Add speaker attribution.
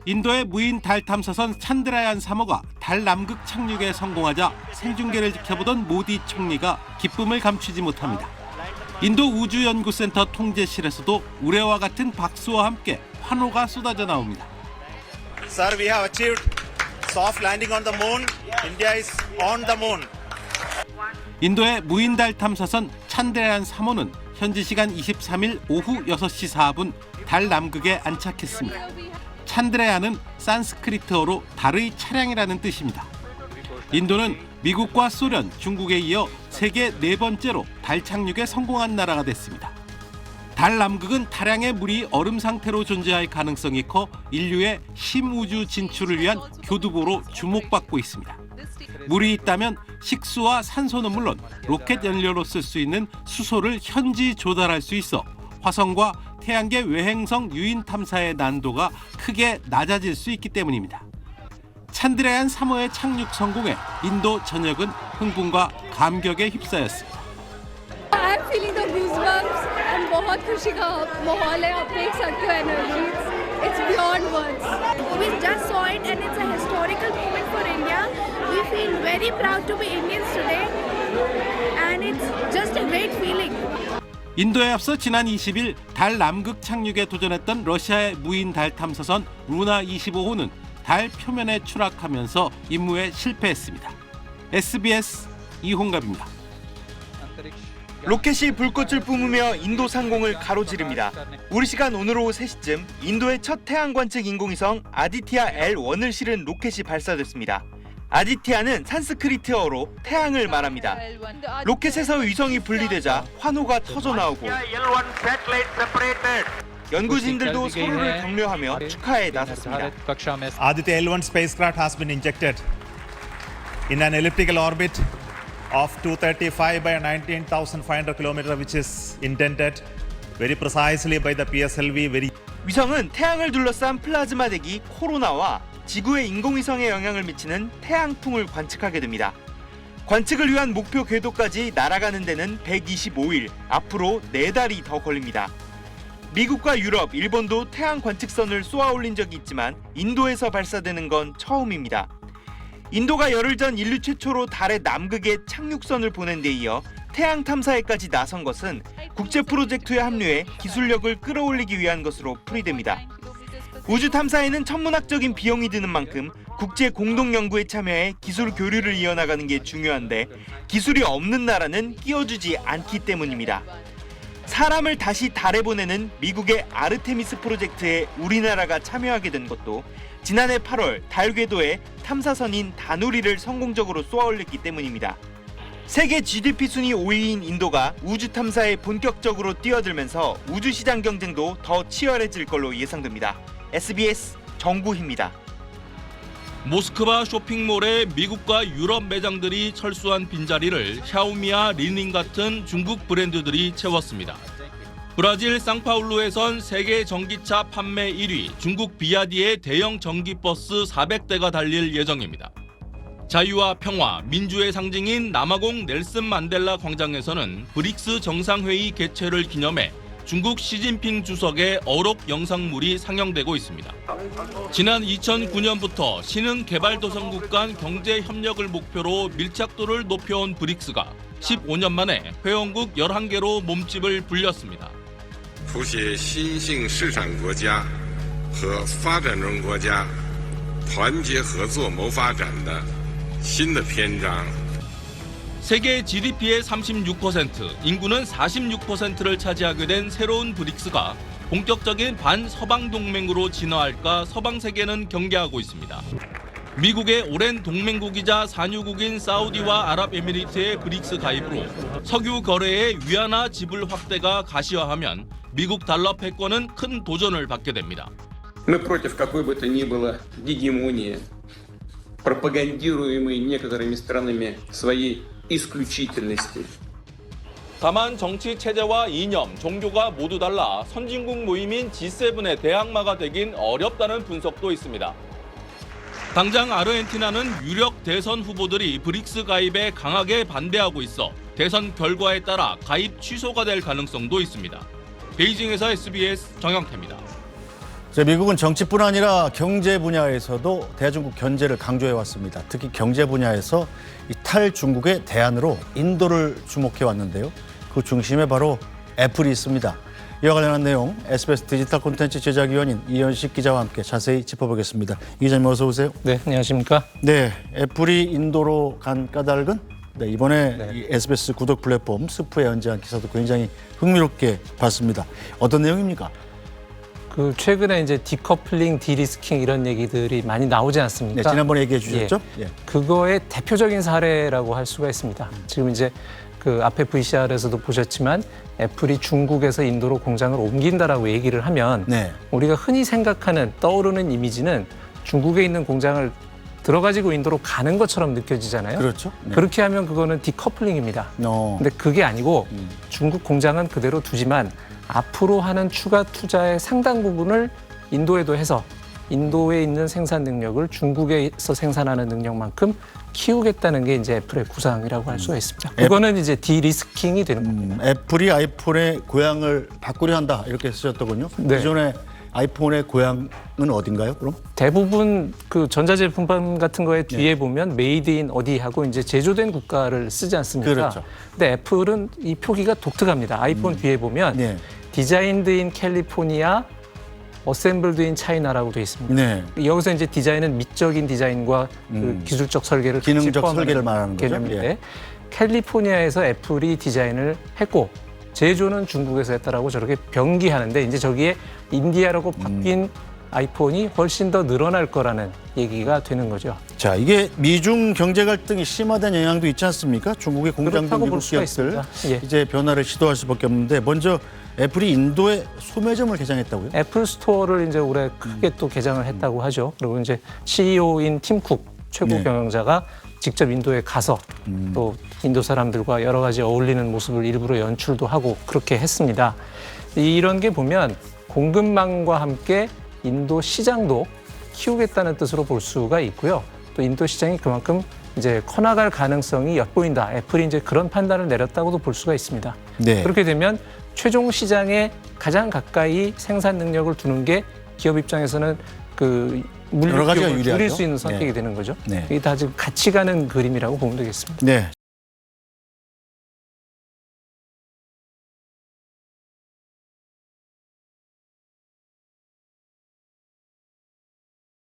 Speaker 1: 인도의 무인 달 탐사선 찬드라얀 3호가 달 남극 착륙에 성공하자 생중계를 지켜보던 모디 총리가 기쁨을 감추지 못합니다. 인도 우주연구센터 통제실에서도 우레와 같은 박수와 함께 환호가 쏟아져 나옵니다.
Speaker 2: Sir, we have achieved soft landing on the moon. India is on the moon.
Speaker 1: 인도의 무인 달 탐사선 찬드라얀 3호는 현지 시간 23일 오후 6시 4분 달 남극에 안착했습니다. 찬드라얀은 산스크리트어로 달의 차량이라는 뜻입니다. 인도는 미국과 소련, 중국에 이어 세계 네 번째로 달 착륙에 성공한 나라가 됐습니다. 달 남극은 다량의 물이 얼음 상태로 존재할 가능성이 커 인류의 심우주 진출을 위한 교두보로 주목받고 있습니다. 물이 있다면 식수와 산소는 물론 로켓 연료로 쓸 수 있는 수소를 현지 조달할 수 있어 화성과 태양계 외행성 유인 탐사의 난도가 크게 낮아질 수 있기 때문입니다. 찬드라얀 3호의 착륙 성공에 인도 전역은 흥분과 감격에 휩싸였습니다.
Speaker 3: I'm feeling the goosebumps and बहुत खुशी का माहौल है आप देख सकते हो energy it's beyond words.
Speaker 4: We just saw it and it's a historical moment for India. We feel very proud to be Indians today and it's just a great feeling.
Speaker 1: 인도에 앞서 지난 20일 달 남극 착륙에 도전했던 러시아의 무인 달 탐사선 루나 25호는 달 표면에 추락하면서 임무에 실패했습니다. SBS 이홍갑입니다.
Speaker 5: 로켓이 불꽃을 뿜으며 인도 상공을 가로지릅니다. 우리 시간 오늘 오후 3시쯤 인도의 첫 태양 관측 인공위성 아디티아 L1을 실은 로켓이 발사됐습니다. 아디티아는 산스크리트어로 태양을 말합니다. 로켓에서 위성이 분리되자 환호가 터져 나오고 연구진들도 서로를 격려하며 축하에 나섰습니다.
Speaker 6: Aditya L1 spacecraft has been injected in an elliptical orbit of 235 by 19,500 km, which is intended very precisely by the PSLV.
Speaker 5: 위성은 태양을 둘러싼 플라즈마 대기 코로나와 지구의 인공위성에 영향을 미치는 태양풍을 관측하게 됩니다. 관측을 위한 목표 궤도까지 날아가는 데는 125일, 앞으로 4달이 더 걸립니다. 미국과 유럽, 일본도 태양 관측선을 쏘아 올린 적이 있지만 인도에서 발사되는 건 처음입니다. 인도가 열흘 전 인류 최초로 달의 남극에 착륙선을 보낸 데 이어 태양 탐사에까지 나선 것은 국제 프로젝트에 합류해 기술력을 끌어올리기 위한 것으로 풀이됩니다. 우주 탐사에는 천문학적인 비용이 드는 만큼 국제 공동 연구에 참여해 기술 교류를 이어나가는 게 중요한데 기술이 없는 나라는 끼워주지 않기 때문입니다. 사람을 다시 달에 보내는 미국의 아르테미스 프로젝트에 우리나라가 참여하게 된 것도 지난해 8월 달 궤도에 탐사선인 다누리를 성공적으로 쏘아올렸기 때문입니다. 세계 GDP 순위 5위인 인도가 우주 탐사에 본격적으로 뛰어들면서 우주 시장 경쟁도 더 치열해질 걸로 예상됩니다. SBS 정구희입니다.
Speaker 7: 모스크바 쇼핑몰에 미국과 유럽 매장들이 철수한 빈자리를 샤오미와 리닝 같은 중국 브랜드들이 채웠습니다. 브라질 상파울루에선 세계 전기차 판매 1위 중국 비아디의 대형 전기버스 400대가 달릴 예정입니다. 자유와 평화, 민주의 상징인 남아공 넬슨 만델라 광장에서는 브릭스 정상회의 개최를 기념해 중국 시진핑 주석의 어록 영상물이 상영되고 있습니다. 지난 2009년부터 신흥개발도상국 간 경제 협력을 목표로 밀착도를 높여온 브릭스가 15년 만에 회원국 11개로 몸집을 불렸습니다.
Speaker 8: 谱写新兴市场国家和发展中国家团结合作谋发展的新的篇章。
Speaker 7: 세계 GDP의 36%, 인구는 46%를 차지하게 된 새로운 브릭스가 본격적인 반서방 동맹으로 진화할까 서방 세계는 경계하고 있습니다. 미국의 오랜 동맹국이자 산유국인 사우디와 아랍에미리트의 브릭스 가입으로 석유 거래의 위안화 지불 확대가 가시화하면 미국 달러 패권은 큰 도전을 받게 됩니다.
Speaker 9: Мы против какой бы то ни было гегемонии, пропагандируемой некоторыми странами своей исключительности.
Speaker 7: 다만 정치 체제와 이념, 종교가 모두 달라 선진국 모임인 G7의 대항마가 되긴 어렵다는 분석도 있습니다. 당장 아르헨티나는 유력 대선 후보들이 브릭스 가입에 강하게 반대하고 있어 대선 결과에 따라 가입 취소가 될 가능성도 있습니다. 베이징에서 SBS 정영태입니다.
Speaker 10: 미국은 정치뿐 아니라 경제 분야에서도 대중국 견제를 강조해 왔습니다. 특히 경제 분야에서 이 탈중국의 대안으로 인도를 주목해 왔는데요. 그 중심에 바로 애플이 있습니다. 이와 관련한 내용 SBS 디지털 콘텐츠 제작위원인 이현식 기자와 함께 자세히 짚어보겠습니다. 이 기자님 어서 오세요.
Speaker 11: 네, 안녕하십니까?
Speaker 10: 네, 애플이 인도로 간 까닭은 이번에 이 SBS 구독 플랫폼 스프에 연재한 기사도 굉장히 흥미롭게 봤습니다. 어떤 내용입니까?
Speaker 11: 그 최근에 이제 디커플링, 디리스킹 이런 얘기들이 많이 나오지 않습니까?
Speaker 10: 네, 지난번에 얘기해 주셨죠?
Speaker 11: 예. 그거의 대표적인 사례라고 할 수가 있습니다. 지금 이제 그 앞에 VCR에서도 보셨지만 애플이 중국에서 인도로 공장을 옮긴다라고 얘기를 하면
Speaker 10: 네.
Speaker 11: 우리가 흔히 생각하는 떠오르는 이미지는 중국에 있는 공장을 들어가지고 인도로 가는 것처럼 느껴지잖아요.
Speaker 10: 그렇죠. 네.
Speaker 11: 그렇게 하면 그거는 디커플링입니다.
Speaker 10: 어.
Speaker 11: 근데 그게 아니고 중국 공장은 그대로 두지만 앞으로 하는 추가 투자의 상당 부분을 인도에도 해서 인도에 있는 생산 능력을 중국에서 생산하는 능력만큼 키우겠다는 게 이제 애플의 구상이라고 할 수가 있습니다. 그거는 이제 디리스킹이 되는 겁니다.
Speaker 10: 애플이 아이폰의 고향을 바꾸려 한다 이렇게 쓰셨더군요.
Speaker 11: 네.
Speaker 10: 기존의 아이폰의 고향은 어딘가요? 그럼?
Speaker 11: 대부분 그 전자제품 같은 거에 뒤에 보면 메이드 인 어디 하고 이제 제조된 국가를 쓰지 않습니까?
Speaker 10: 그렇죠.
Speaker 11: 근데 애플은 이 표기가 독특합니다. 아이폰 뒤에 보면
Speaker 10: 네.
Speaker 11: 디자인드 인 캘리포니아, 어셈블드 인 차이나라고 되어 있습니다.
Speaker 10: 네.
Speaker 11: 여기서 이제 디자인은 미적인 디자인과 그 기술적 설계를 같이
Speaker 10: 기능적
Speaker 11: 포함하는
Speaker 10: 설계를 말하는 거죠.
Speaker 11: 개념인데
Speaker 10: 예.
Speaker 11: 캘리포니아에서 애플이 디자인을 했고 제조는 중국에서 했다라고 저렇게 병기하는데 이제 저기에 인디아라고 바뀐 아이폰이 훨씬 더 늘어날 거라는 얘기가 되는 거죠.
Speaker 10: 자, 이게 미중 경제 갈등이 심화된 영향도 있지 않습니까? 중국의 공장 등
Speaker 11: 그렇다고
Speaker 10: 미국
Speaker 11: 볼 수가
Speaker 10: 기업들
Speaker 11: 있습니다. 예.
Speaker 10: 이제 변화를 시도할 수밖에 없는데 먼저 애플이 인도에 소매점을 개장했다고요?
Speaker 11: 애플 스토어를 이제 올해 크게 또 개장을 했다고 하죠. 그리고 이제 CEO인 팀 쿡 최고
Speaker 10: 네.
Speaker 11: 경영자가 직접 인도에 가서 또 인도 사람들과 여러 가지 어울리는 모습을 일부러 연출도 하고 그렇게 했습니다. 이런 게 보면 공급망과 함께 인도 시장도 키우겠다는 뜻으로 볼 수가 있고요. 또 인도 시장이 그만큼 이제 커나갈 가능성이 엿보인다. 애플이 이제 그런 판단을 내렸다고도 볼 수가 있습니다.
Speaker 10: 네.
Speaker 11: 그렇게 되면 최종 시장에 가장 가까이 생산 능력을 두는 게 기업 입장에서는 그
Speaker 10: 여러 가지가
Speaker 11: 물리력을
Speaker 10: 유리하죠.
Speaker 11: 줄일 수 있는 선택이
Speaker 10: 네.
Speaker 11: 되는 거죠.
Speaker 10: 네.
Speaker 11: 이게 다 지금 같이 가는 그림이라고 보면 되겠습니다.
Speaker 10: 네,